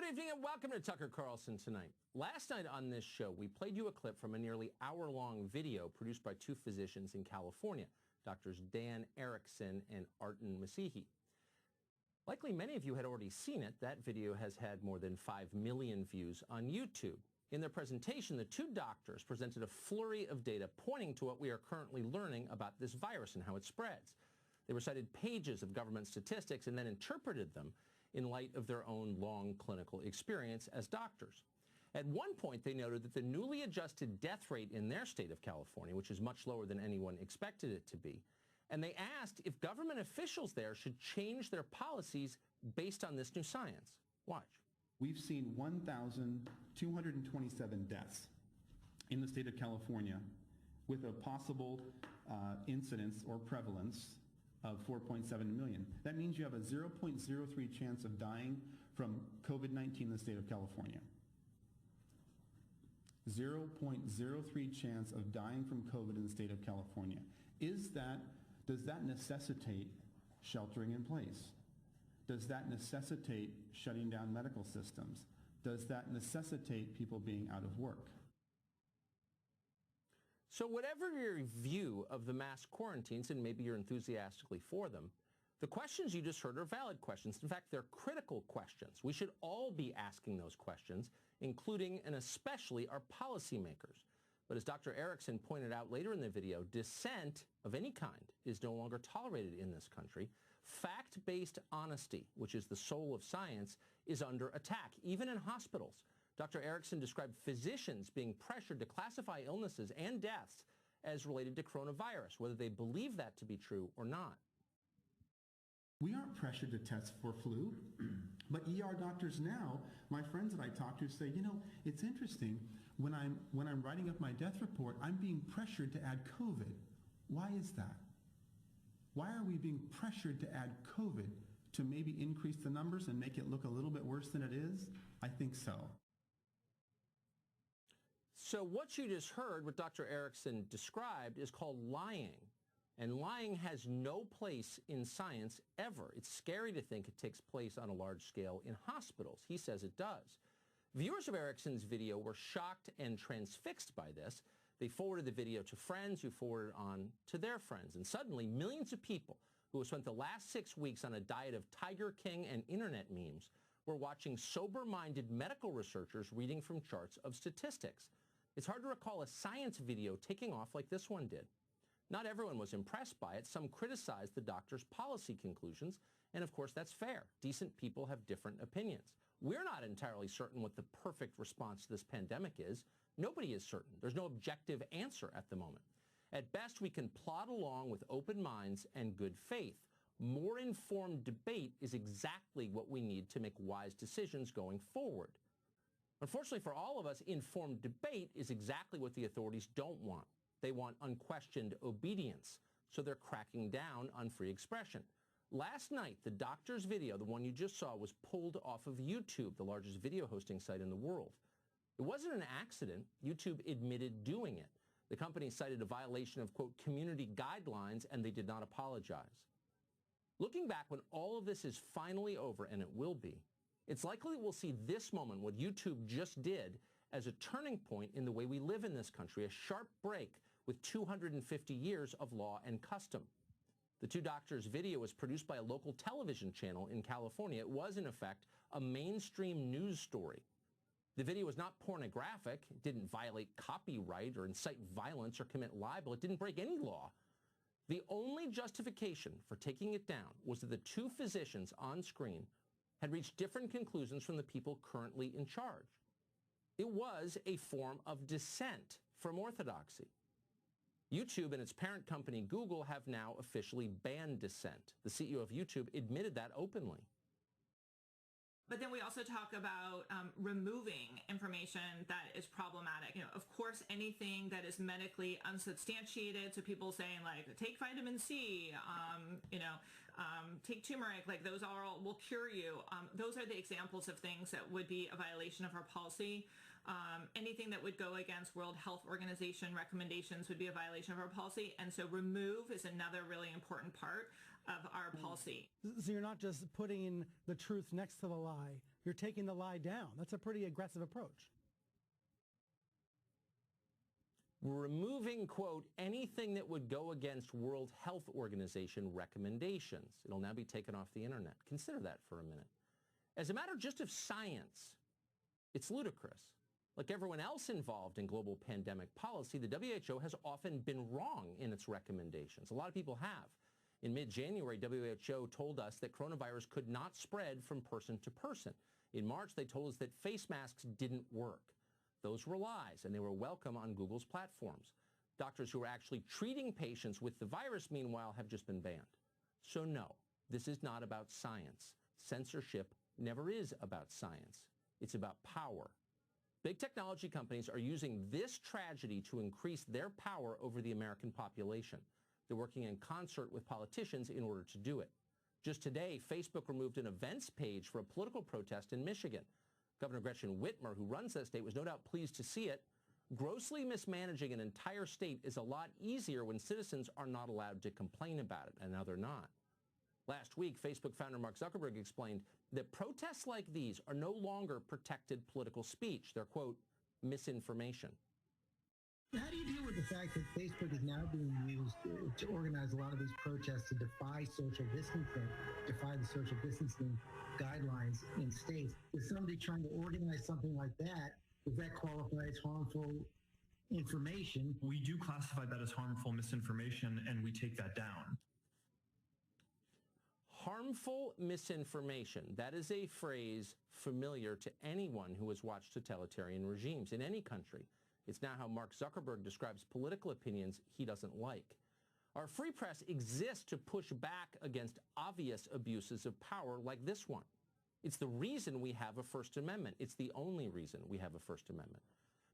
evening and welcome to Tucker Carlson Tonight. Last night on this show, we played you a clip from a nearly hour-long video produced by two physicians in California, Drs. Dan Erickson and Artin Masihi. Likely many of you had already seen it. That video has had more than 5 million views on YouTube. In their presentation, the two doctors presented a flurry of data pointing to what we are currently learning about this virus and how it spreads. They recited pages of government statistics and then interpreted them in light of their own long clinical experience as doctors. At one point, they noted that the newly adjusted death rate in their state of California, which is much lower than anyone expected it to be, and they asked if government officials there should change their policies based on this new science. Watch. We've seen 1,227 deaths in the state of California with a possible incidence or prevalence of 4.7 million. That means you have a 0.03 chance of dying from COVID-19 in the state of California. 0.03 chance of dying from COVID in the state of California. Does that necessitate sheltering in place? Does that necessitate shutting down medical systems? Does that necessitate people being out of work? So whatever your view of the mass quarantines, and maybe you're enthusiastically for them, the questions you just heard are valid questions. In fact, they're critical questions. We should all be asking those questions, including and especially our policymakers. But as Dr. Erickson pointed out later in the video, dissent of any kind is no longer tolerated in this country. Fact-based honesty, which is the soul of science, is under attack, even in hospitals. Dr. Erickson described physicians being pressured to classify illnesses and deaths as related to coronavirus, whether they believe that to be true or not. We aren't pressured to test for flu, but ER doctors now, my friends that I talk to say, you know, it's interesting, when I'm writing up my death report, I'm being pressured to add COVID. Why is that? Why are we being pressured to add COVID to maybe increase the numbers and make it look a little bit worse than it is? I think so. So what you just heard, what Dr. Erickson described, is called lying. And lying has no place in science ever. It's scary to think it takes place on a large scale in hospitals. He says it does. Viewers of Erickson's video were shocked and transfixed by this. They forwarded the video to friends who forwarded it on to their friends. And suddenly, millions of people who have spent the last 6 weeks on a diet of Tiger King and internet memes were watching sober-minded medical researchers reading from charts of statistics. It's hard to recall a science video taking off like this one did. Not everyone was impressed by it. Some criticized the doctor's policy conclusions, and of course that's fair. Decent people have different opinions. We're not entirely certain what the perfect response to this pandemic is. Nobody is certain. There's no objective answer at the moment. At best, we can plod along with open minds and good faith. More informed debate is exactly what we need to make wise decisions going forward. Unfortunately for all of us, informed debate is exactly what the authorities don't want. They want unquestioned obedience, so they're cracking down on free expression. Last night, the doctor's video, the one you just saw, was pulled off of YouTube, the largest video hosting site in the world. It wasn't an accident. YouTube admitted doing it. The company cited a violation of, quote, community guidelines, and they did not apologize. Looking back, when all of this is finally over, and it will be, it's likely that we'll see this moment, what YouTube just did, as a turning point in the way we live in this country, a sharp break with 250 years of law and custom. The two doctors' video was produced by a local television channel in California. It was, in effect, a mainstream news story. The video was not pornographic. It didn't violate copyright or incite violence or commit libel. It didn't break any law. The only justification for taking it down was that the two physicians on screen had reached different conclusions from the people currently in charge. It was a form of dissent from orthodoxy. YouTube and its parent company Google have now officially banned dissent. The CEO of YouTube admitted that openly. But then we also talk about removing information that is problematic. You know, of course, anything that is medically unsubstantiated. So people saying like, take vitamin C, take turmeric, like those all will cure you. Those are the examples of things that would be a violation of our policy. Anything that would go against World Health Organization recommendations would be a violation of our policy. And so remove is another really important part of our policy. So you're not just putting the truth next to the lie. You're taking the lie down. That's a pretty aggressive approach. We're removing, quote, anything that would go against World Health Organization recommendations. It'll now be taken off the internet. Consider that for a minute. As a matter just of science, it's ludicrous. Like everyone else involved in global pandemic policy, the WHO has often been wrong in its recommendations. A lot of people have. In mid-January, WHO told us that coronavirus could not spread from person to person. In March, they told us that face masks didn't work. Those were lies, and they were welcome on Google's platforms. Doctors who were actually treating patients with the virus, meanwhile, have just been banned. So no, this is not about science. Censorship never is about science. It's about power. Big technology companies are using this tragedy to increase their power over the American population. They're working in concert with politicians in order to do it. Just today, Facebook removed an events page for a political protest in Michigan. Governor Gretchen Whitmer, who runs that state, was no doubt pleased to see it. Grossly mismanaging an entire state is a lot easier when citizens are not allowed to complain about it, and now they're not. Last week, Facebook founder Mark Zuckerberg explained that protests like these are no longer protected political speech. They're, quote, misinformation. How do you deal with the fact that Facebook is now being used to organize a lot of these protests to defy social distancing, defy the social distancing guidelines in states? Is somebody trying to organize something like that, does that qualify as harmful information? We do classify that as harmful misinformation, and we take that down. Harmful misinformation. That is a phrase familiar to anyone who has watched totalitarian regimes in any country. It's now how Mark Zuckerberg describes political opinions he doesn't like. Our free press exists to push back against obvious abuses of power like this one. It's the reason we have a First Amendment. It's the only reason we have a First Amendment.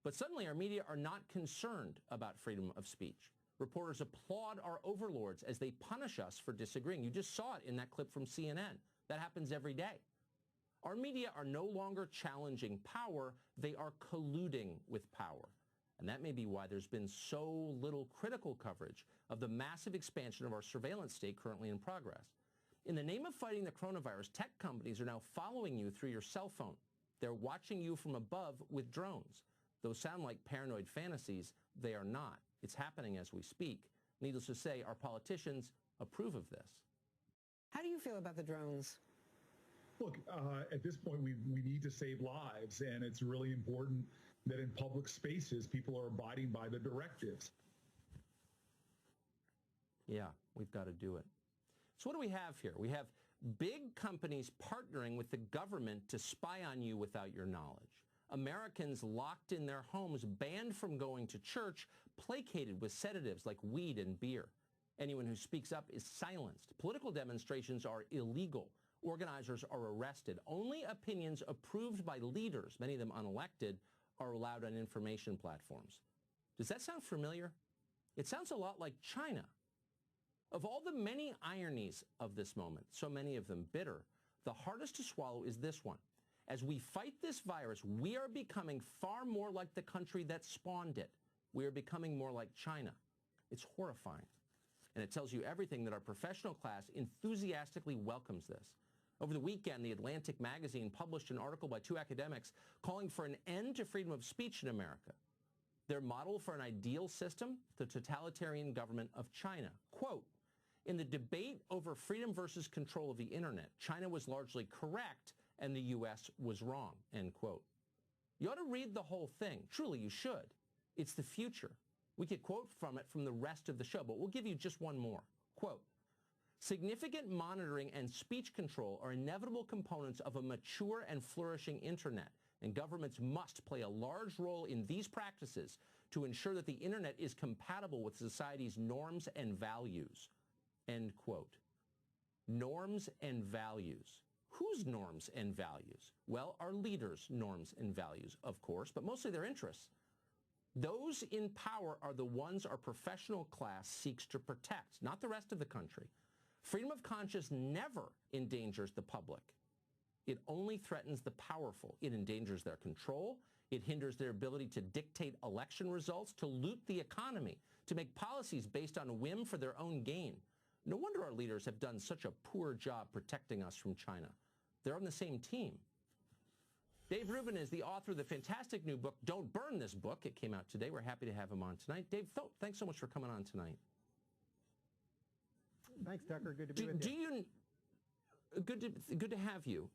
But suddenly our media are not concerned about freedom of speech. Reporters applaud our overlords as they punish us for disagreeing. You just saw it in that clip from CNN. That happens every day. Our media are no longer challenging power. They are colluding with power. And that may be why there's been so little critical coverage of the massive expansion of our surveillance state currently in progress. In the name of fighting the coronavirus, tech companies are now following you through your cell phone. They're watching you from above with drones. Those sound like paranoid fantasies. They are not. It's happening as we speak. Needless to say, our politicians approve of this. How do you feel about the drones? Look, at this point, we need to save lives, and it's really important that in public spaces, people are abiding by the directives. Yeah, we've got to do it. So what do we have here? We have big companies partnering with the government to spy on you without your knowledge. Americans locked in their homes, banned from going to church, placated with sedatives like weed and beer. Anyone who speaks up is silenced. Political demonstrations are illegal. Organizers are arrested. Only opinions approved by leaders, many of them unelected, are allowed on information platforms. Does that sound familiar? It sounds a lot like China. Of all the many ironies of this moment, so many of them bitter, the hardest to swallow is this one. As we fight this virus, we are becoming far more like the country that spawned it. We are becoming more like China. It's horrifying. And it tells you everything that our professional class enthusiastically welcomes this. Over the weekend, The Atlantic magazine published an article by two academics calling for an end to freedom of speech in America. Their model for an ideal system, the totalitarian government of China. Quote, in the debate over freedom versus control of the internet, China was largely correct and the U.S. was wrong, end quote. You ought to read the whole thing. Truly, you should. It's the future. We could quote from it from the rest of the show, but we'll give you just one more. Quote, significant monitoring and speech control are inevitable components of a mature and flourishing internet, and governments must play a large role in these practices to ensure that the internet is compatible with society's norms and values, end quote. Norms and values. Whose norms and values? Well, our leaders' norms and values, of course, but mostly their interests. Those in power are the ones our professional class seeks to protect, not the rest of the country. Freedom of conscience never endangers the public. It only threatens the powerful. It endangers their control. It hinders their ability to dictate election results, to loot the economy, to make policies based on whim for their own gain. No wonder our leaders have done such a poor job protecting us from China. They're on the same team. Dave Rubin is the author of the fantastic new book, Don't Burn This Book. It came out today. We're happy to have him on tonight. Dave, thanks so much for coming on tonight. Thanks, Tucker. Good to be with you. Good to have you.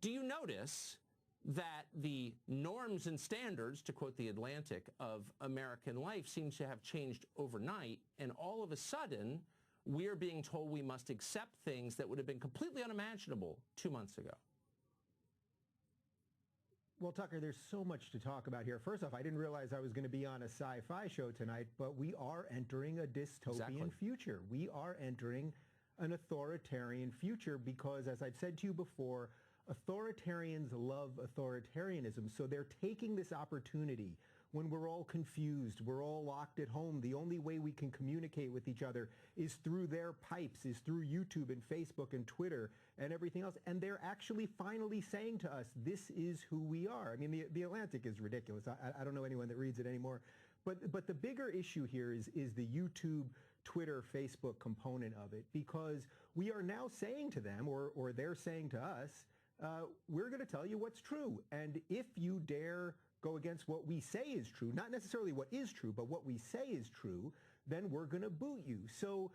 Do you notice that the norms and standards, to quote The Atlantic, of American life seems to have changed overnight, and all of a sudden, we're being told we must accept things that would have been completely unimaginable 2 months ago? Well, Tucker, there's so much to talk about here. First off, I didn't realize I was going to be on a sci-fi show tonight, but we are entering a dystopian future. We are entering an authoritarian future because, as I've said to you before, authoritarians love authoritarianism. So they're taking this opportunity when we're all confused, we're all locked at home. The only way we can communicate with each other is through their pipes, is through YouTube and Facebook and Twitter and everything else. And they're actually finally saying to us, this is who we are. I mean, the Atlantic is ridiculous. I don't know anyone that reads it anymore. But the bigger issue here is the YouTube, Twitter, Facebook component of it, because we are now saying to them, or they're saying to us, we're going to tell you what's true. And if you dare go against what we say is true, not necessarily what is true, but what we say is true, then we're going to boot you. So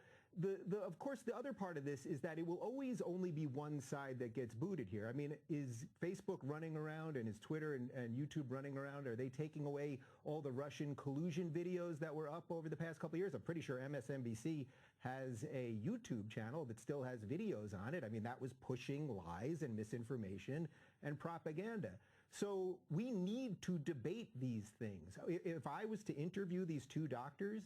of course, the other part of this is that it will always only be one side that gets booted here. I mean, is Facebook running around and is Twitter and YouTube running around? Are they taking away all the Russian collusion videos that were up over the past couple of years? I'm pretty sure MSNBC has a YouTube channel that still has videos on it. I mean, that was pushing lies and misinformation and propaganda. So we need to debate these things. If I was to interview these two doctors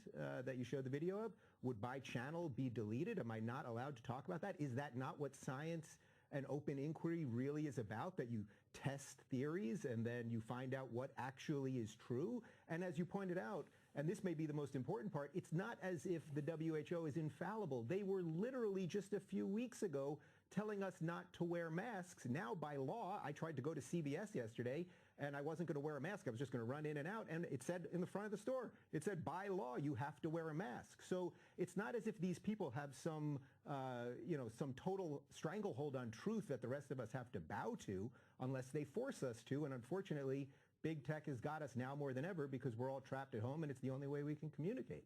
that you showed the video of, would my channel be deleted? Am I not allowed to talk about that? Is that not what science and open inquiry really is about, that you test theories and then you find out what actually is true? And as you pointed out, and this may be the most important part, it's not as if the WHO is infallible. They were literally just a few weeks ago telling us not to wear masks. Now, by law, I tried to go to CVS yesterday, and I wasn't going to wear a mask. I was just going to run in and out, and it said in the front of the store, it said, by law, you have to wear a mask. So it's not as if these people have some, some total stranglehold on truth that the rest of us have to bow to unless they force us to, and unfortunately, big tech has got us now more than ever because we're all trapped at home, and it's the only way we can communicate.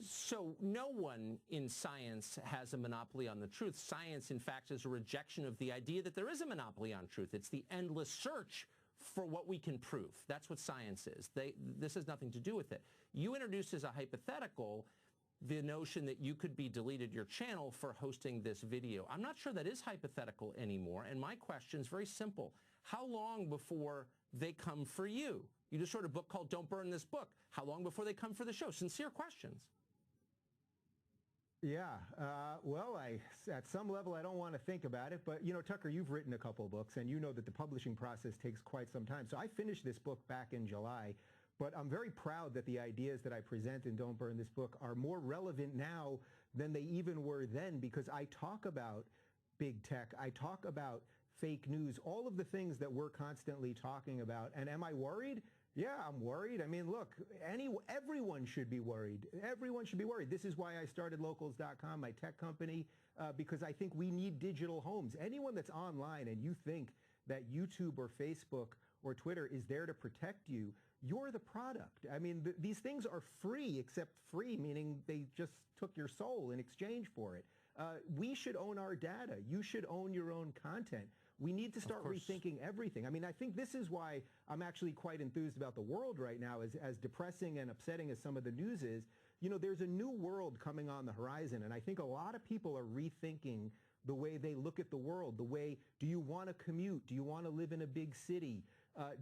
So no one in science has a monopoly on the truth. Science, in fact, is a rejection of the idea that there is a monopoly on truth. It's the endless search for what we can prove. That's what science is. This has nothing to do with it. You introduced as a hypothetical the notion that you could be deleted your channel for hosting this video. I'm not sure that is hypothetical anymore, and my question is very simple. How long before they come for you? You just wrote a book called Don't Burn This Book. How long before they come for the show? Sincere questions. Yeah, well, at some level, I don't want to think about it, but, Tucker, you've written a couple of books, and you know that the publishing process takes quite some time. So I finished this book back in July, but I'm very proud that the ideas that I present in Don't Burn This Book are more relevant now than they even were then, because I talk about big tech, I talk about fake news, all of the things that we're constantly talking about. And am I worried? Yeah, I'm worried. I mean, look, everyone should be worried. Everyone should be worried. This is why I started Locals.com, my tech company, because I think we need digital homes. Anyone that's online and you think that YouTube or Facebook or Twitter is there to protect you, you're the product. I mean, these things are free, except free, meaning they just took your soul in exchange for it. We should own our data. You should own your own content. We need to start rethinking everything. I mean, I think this is why I'm actually quite enthused about the world right now, as depressing and upsetting as some of the news is. There's a new world coming on the horizon, and I think a lot of people are rethinking the way they look at the world, the way, do you want to commute? Do you want to live in a big city?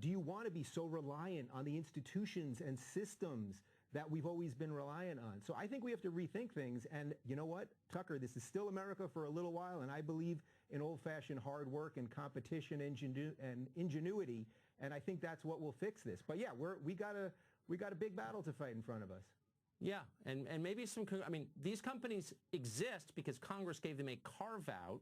Do you want to be so reliant on the institutions and systems that we've always been reliant on? So I think we have to rethink things. And you know what, Tucker, this is still America for a little while, and I believe in old-fashioned hard work and competition and ingenuity, and I think that's what will fix this. But yeah, we got a big battle to fight in front of us. Yeah, and maybe some, I mean, these companies exist because Congress gave them a carve-out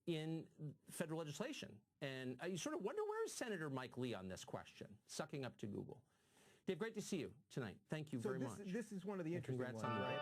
in federal legislation. And you sort of wonder, where is Senator Mike Lee on this question, sucking up to Google? Dave, great to see you tonight. Thank you very much. This is one of the interesting Congrats ones, on the right?